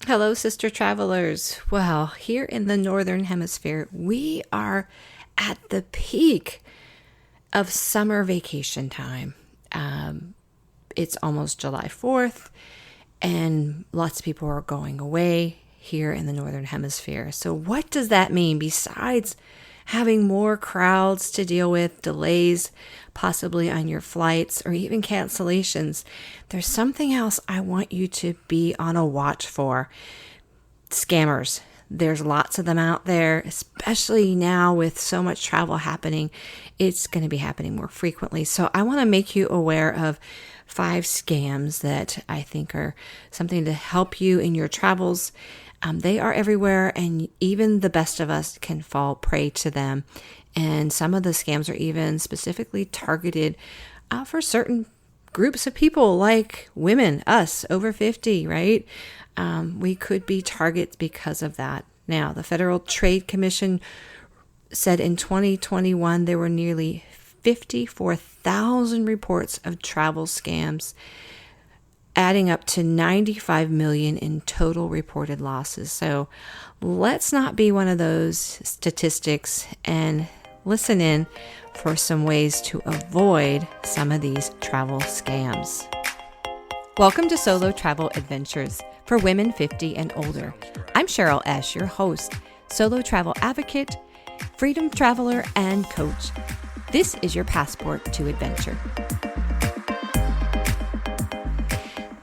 Hello, sister travelers. Well, here in the Northern Hemisphere, we are at the peak of summer vacation time. It's almost July 4th, and lots of people are going away here in the Northern Hemisphere. So, what does that mean besides having more crowds to deal with, delays possibly on your flights, or even cancellations? There's something else I want you to be on a watch for. Scammers. There's lots of them out there, especially now with so much travel happening. It's going to be happening more frequently. So I want to make you aware of 5 scams that I think are something to help you in your travels. They are everywhere, and even the best of us can fall prey to them. And some of the scams are even specifically targeted for certain groups of people, like women, us over 50, right? We could be targets because of that. Now, the Federal Trade Commission said in 2021 there were nearly 54,000 reports of travel scams, adding up to 95 million in total reported losses. So let's not be one of those statistics and listen in for some ways to avoid some of these travel scams. Welcome to Solo Travel Adventures for women 50 and older. I'm Cheryl Esch, your host, solo travel advocate, freedom traveler, and coach. This is your passport to adventure.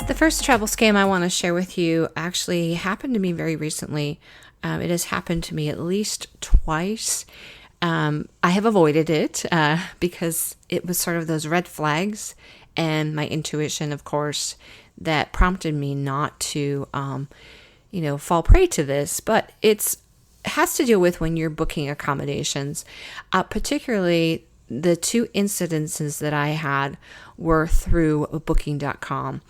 The first travel scam I want to share with you actually happened to me very recently. It has happened to me at least twice. I have avoided it because it was sort of those red flags and my intuition, of course, that prompted me not to, fall prey to this. But it has to deal with when you're booking accommodations. Particularly, the 2 incidences that I had were through booking.com.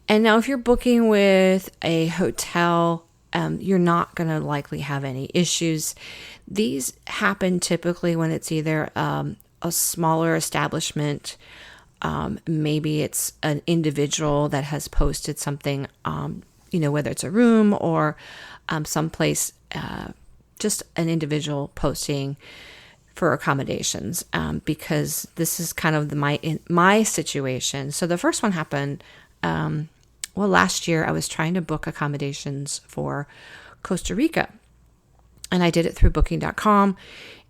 And now if you're booking with a hotel, you're not going to likely have any issues. These happen typically when it's either a smaller establishment. Maybe it's an individual that has posted something, whether it's a room or someplace, just an individual posting for accommodations, because this is kind of my situation. So the first one happened, last year I was trying to book accommodations for Costa Rica, and I did it through booking.com.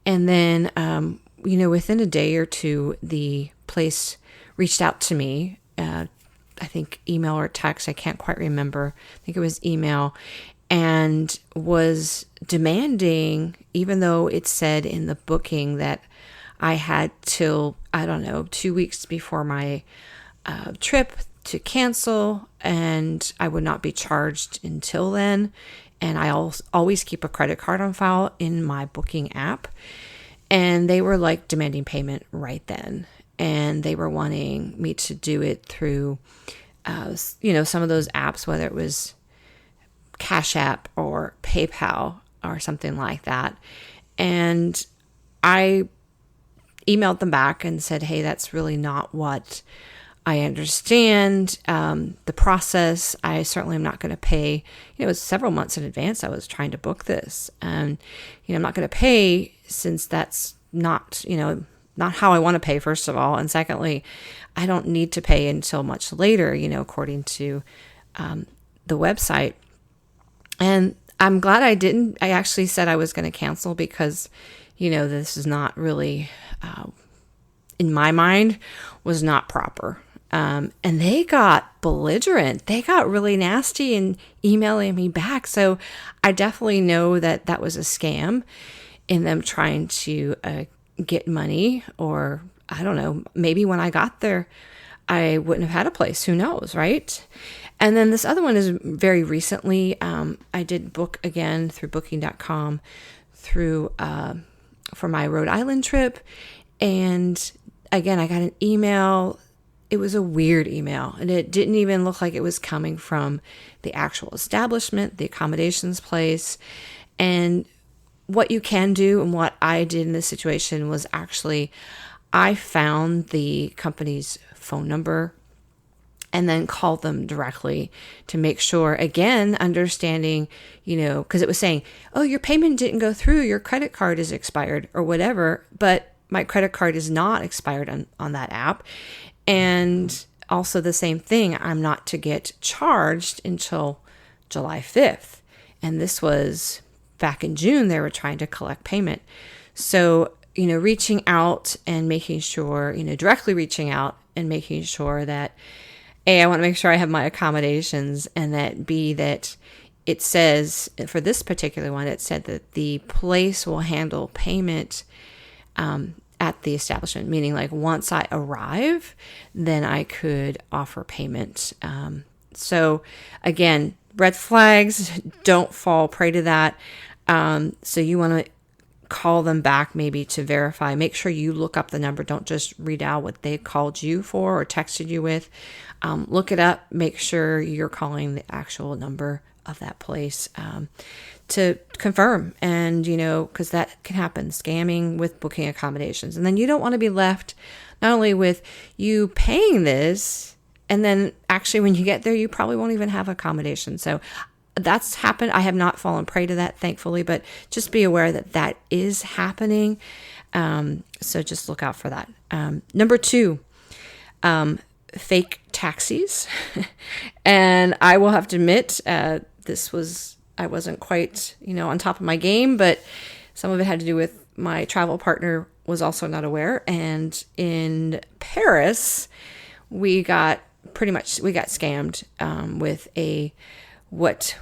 And then, within a day or two, the place reached out to me, I think email or text, I can't quite remember. I think it was email, and was demanding, even though it said in the booking that I had till, 2 weeks before my trip to cancel, and I would not be charged until then. And I always keep a credit card on file in my booking app. And they were like demanding payment right then. And they were wanting me to do it through, some of those apps, whether it was Cash App or PayPal or something like that. And I emailed them back and said, hey, that's really not what I understand the process. I certainly am not going to pay. It was several months in advance I was trying to book this. And, I'm not going to pay since that's not how I want to pay, first of all. And secondly, I don't need to pay until much later, according to the website. And I'm glad I didn't. I actually said I was going to cancel because, this is not really, in my mind, was not proper. And they got belligerent. They got really nasty in emailing me back. So I definitely know that that was a scam in them trying to get money, or I don't know, maybe when I got there, I wouldn't have had a place. Who knows, right? And then this other one is very recently. I did book again through booking.com for my Rhode Island trip. And again, I got an email. It was a weird email, and it didn't even look like it was coming from the actual establishment, the accommodations place. And what you can do, and what I did in this situation, was actually I found the company's phone number and then call them directly to make sure, again, understanding, because it was saying, oh, your payment didn't go through, your credit card is expired or whatever, but my credit card is not expired on that app. And also the same thing, I'm not to get charged until July 5th. And this was back in June, they were trying to collect payment. So, reaching out and making sure, directly reaching out and making sure that A, I want to make sure I have my accommodations, and that B, that it says, for this particular one, it said that the place will handle payment at the establishment, meaning like once I arrive, then I could offer payment. So again, red flags, don't fall prey to that. So you want to call them back maybe to verify. Make sure you look up the number. Don't just read out what they called you for or texted you with. Look it up. Make sure you're calling the actual number of that place to confirm. And, because that can happen, scamming with booking accommodations. And then you don't want to be left not only with you paying this, and then actually when you get there, you probably won't even have accommodation. So that's happened. I have not fallen prey to that, thankfully, but just be aware that that is happening. So just look out for that. Number 2, fake taxis. And I will have to admit, I wasn't quite, on top of my game, but some of it had to do with my travel partner was also not aware. And in Paris, we got scammed with what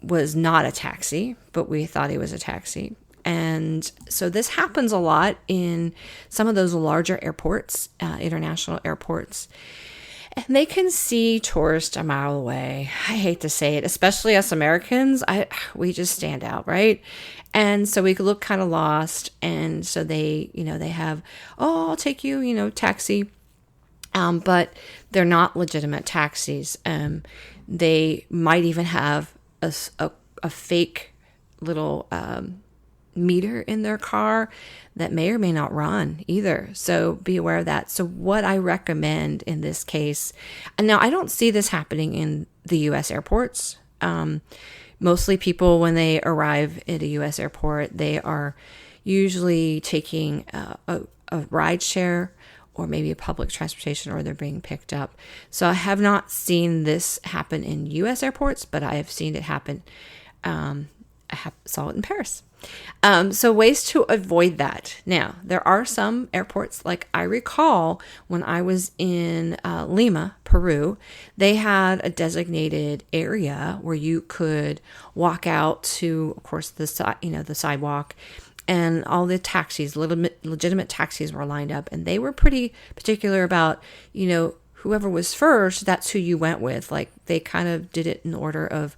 was not a taxi, but we thought it was a taxi. And so this happens a lot in some of those larger airports, international airports. And they can see tourists a mile away. I hate to say it, especially us Americans. We just stand out, right? And so we look kind of lost. And so they have, oh, I'll take you, taxi. But they're not legitimate taxis. They might even have a fake little meter in their car that may or may not run either. So be aware of that. So what I recommend in this case, and now I don't see this happening in the U.S. airports. Mostly people, when they arrive at a U.S. airport, they are usually taking a ride share or maybe a public transportation, or they're being picked up. So I have not seen this happen in U.S. airports, but I have seen it happen. Saw it in Paris. So ways to avoid that. Now, there are some airports, like I recall when I was in Lima, Peru, they had a designated area where you could walk out to, of course, the sidewalk, and all the taxis, legitimate taxis were lined up, and they were pretty particular about, whoever was first, that's who you went with. Like they kind of did it in order of,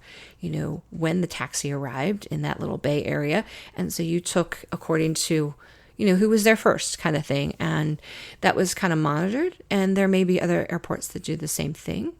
when the taxi arrived in that little bay area. And so you took according to, who was there first kind of thing. And that was kind of monitored. And there may be other airports that do the same thing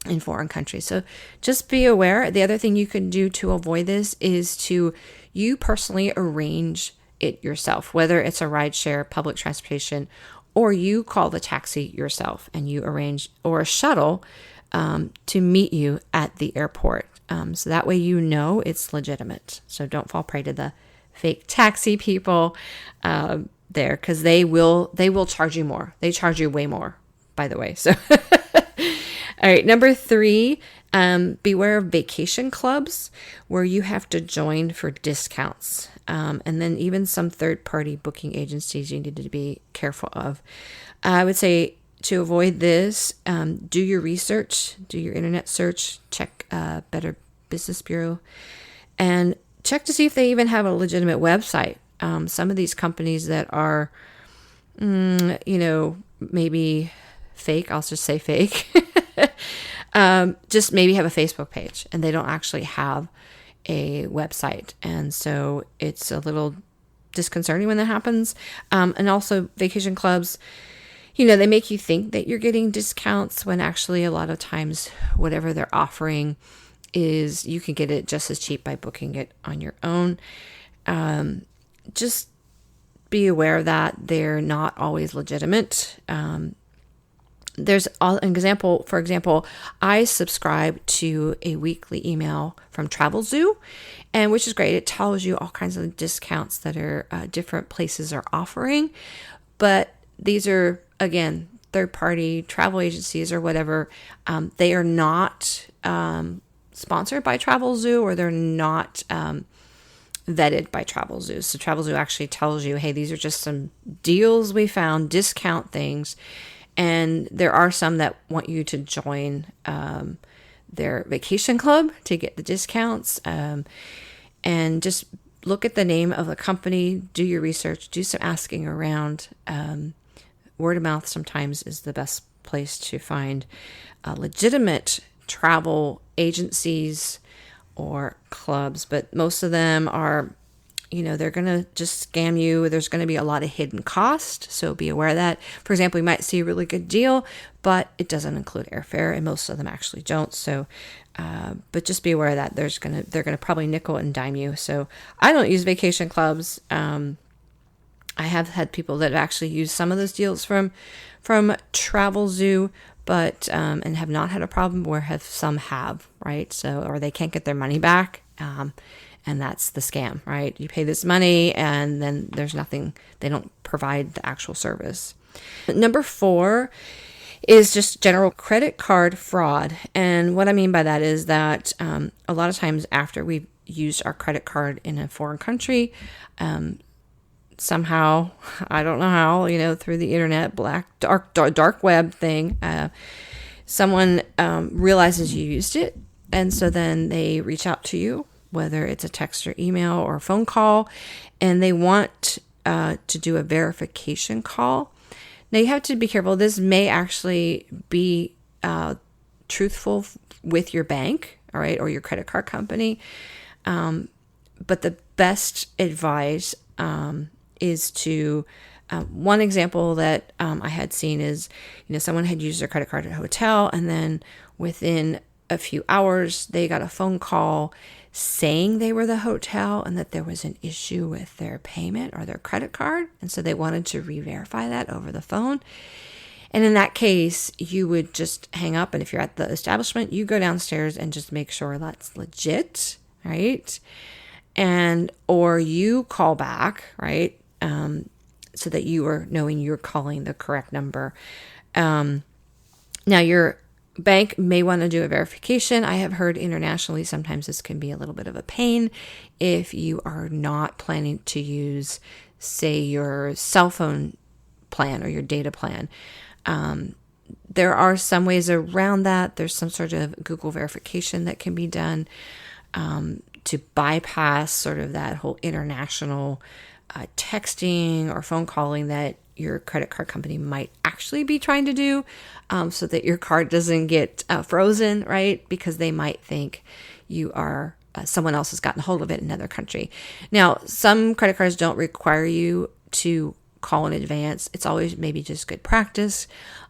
in foreign countries. So just be aware. The other thing you can do to avoid this is to you personally arrange it yourself, whether it's a rideshare, public transportation, or you call the taxi yourself and you arrange, or a shuttle to meet you at the airport. So that way it's legitimate. So don't fall prey to the fake taxi people there, because they will charge you more. They charge you way more, by the way. So all right, number 3, beware of vacation clubs where you have to join for discounts. And then even some third-party booking agencies you need to be careful of. I would say to avoid this, do your research, do your internet search, check Better Business Bureau, and check to see if they even have a legitimate website. Some of these companies that are, maybe fake, I'll just say fake, just maybe have a Facebook page and they don't actually have a website. And so it's a little disconcerting when that happens. And also vacation clubs, they make you think that you're getting discounts when actually a lot of times whatever they're offering is you can get it just as cheap by booking it on your own. Just be aware that they're not always legitimate. For example, I subscribe to a weekly email from TravelZoo, and which is great. It tells you all kinds of discounts that are different places are offering, but these are, again, third-party travel agencies or whatever. They are not sponsored by TravelZoo, or they're not vetted by TravelZoo. So TravelZoo actually tells you, hey, these are just some deals we found, discount things. And there are some that want you to join their vacation club to get the discounts. And just look at the name of the company, do your research, do some asking around. Word of mouth sometimes is the best place to find legitimate travel agencies or clubs, but most of them are, they're going to just scam you. There's going to be a lot of hidden cost, so be aware of that. For example, you might see a really good deal, but it doesn't include airfare, and most of them actually don't. So, but just be aware of that. They're going to probably nickel and dime you. So I don't use vacation clubs. I have had people that actually use some of those deals from TravelZoo, but and have not had a problem, where some have, right? So, or they can't get their money back, and that's the scam, right? You pay this money, and then there's nothing. They don't provide the actual service. Number 4 is just general credit card fraud, and what I mean by that is that a lot of times after we've used our credit card in a foreign country, somehow, I don't know how, through the internet, dark web thing, someone realizes you used it. And so then they reach out to you, whether it's a text or email or phone call, and they want to do a verification call. Now you have to be careful. This may actually be truthful with your bank, all right, or your credit card company. But the best advice is to, one example that I had seen is, someone had used their credit card at a hotel, and then within a few hours, they got a phone call saying they were the hotel and that there was an issue with their payment or their credit card. And so they wanted to re-verify that over the phone. And in that case, you would just hang up. And if you're at the establishment, you go downstairs and just make sure that's legit, right? Or you call back, right? So that you are knowing you're calling the correct number. Now, your bank may want to do a verification. I have heard internationally, sometimes this can be a little bit of a pain if you are not planning to use, say, your cell phone plan or your data plan. There are some ways around that. There's some sort of Google verification that can be done to bypass sort of that whole international texting or phone calling that your credit card company might actually be trying to do, so that your card doesn't get frozen, right? Because they might think you are someone else has gotten hold of it in another country. Now, some credit cards don't require you to call in advance. It's always maybe just good practice.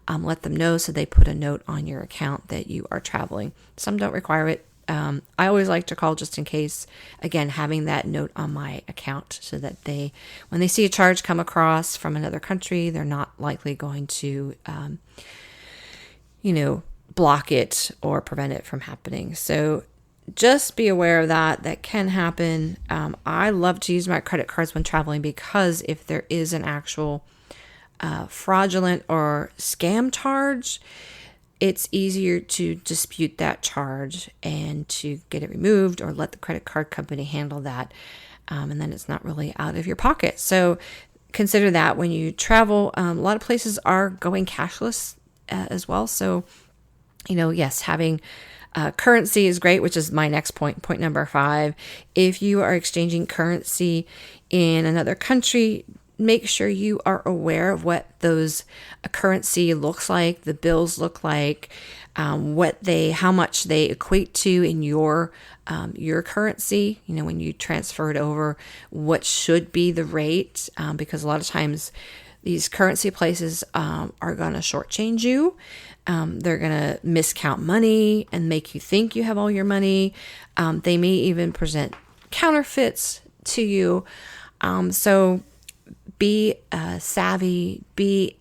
Let them know so they put a note on your account that you are traveling. Some don't require it. I always like to call just in case, again, having that note on my account so that when they see a charge come across from another country, they're not likely going to, block it or prevent it from happening. So just be aware of that. That can happen. I love to use my credit cards when traveling because if there is an actual fraudulent or scam charge, it's easier to dispute that charge and to get it removed or let the credit card company handle that. And then it's not really out of your pocket. So consider that when you travel. A lot of places are going cashless as well. So, yes, having currency is great, which is my next point number 5. If you are exchanging currency in another country, make sure you are aware of what those currency looks like, the bills look like, how much they equate to in your currency. When you transfer it over, what should be the rate? Because a lot of times these currency places are going to shortchange you. They're going to miscount money and make you think you have all your money. They may even present counterfeits to you. So be savvy, be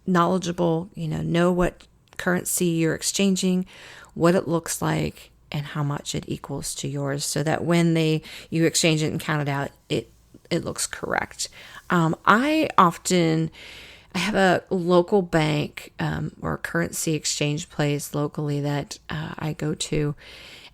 knowledgeable, know what currency you're exchanging, what it looks like, and how much it equals to yours, so that when you exchange it and count it out, it looks correct. I have a local bank or currency exchange place locally that I go to.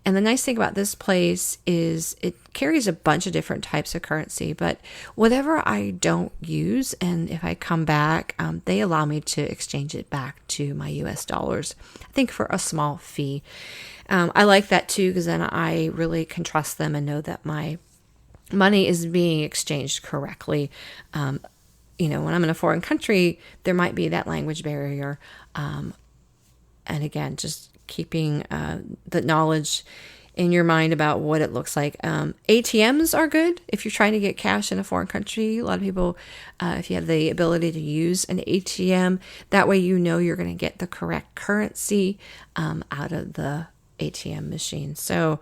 And the nice thing about this place is it carries a bunch of different types of currency, but whatever I don't use, and if I come back, they allow me to exchange it back to my US dollars, I think for a small fee. I like that too, because then I really can trust them and know that my money is being exchanged correctly. When I'm in a foreign country, there might be that language barrier. And again, just keeping the knowledge in your mind about what it looks like. ATMs are good if you're trying to get cash in a foreign country. A lot of people, if you have the ability to use an ATM, that way you're going to get the correct currency out of the ATM machine. So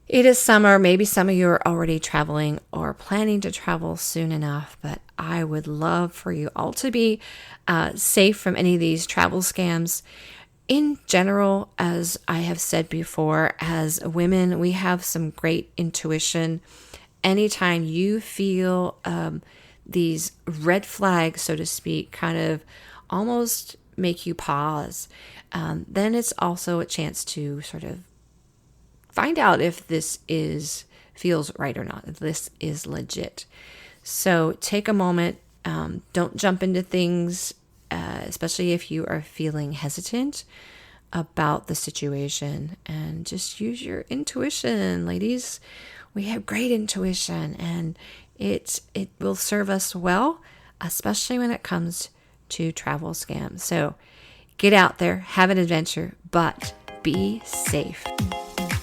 it is summer. Maybe some of you are already traveling or planning to travel soon enough, but I would love for you all to be safe from any of these travel scams. In general, as I have said before, as women, we have some great intuition. Anytime you feel these red flags, so to speak, kind of almost make you pause, then it's also a chance to sort of find out if this feels right or not, if this is legit. So take a moment. Don't jump into things, especially if you are feeling hesitant about the situation, and just use your intuition, ladies. We have great intuition, and it will serve us well, especially when it comes to travel scams. So get out there, have an adventure, but be safe.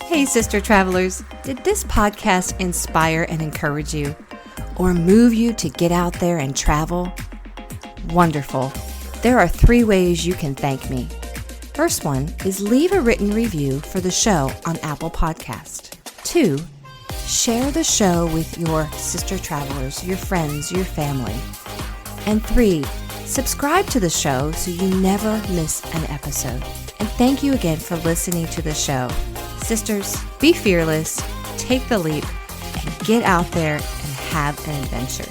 Hey, sister travelers, did this podcast inspire and encourage you, or move you to get out there and travel? Wonderful. There are 3 ways you can thank me. First one is leave a written review for the show on Apple Podcast. 2, share the show with your sister travelers, your friends, your family. And 3, subscribe to the show so you never miss an episode. And thank you again for listening to the show. Sisters, be fearless, take the leap, and get out there and have an adventure.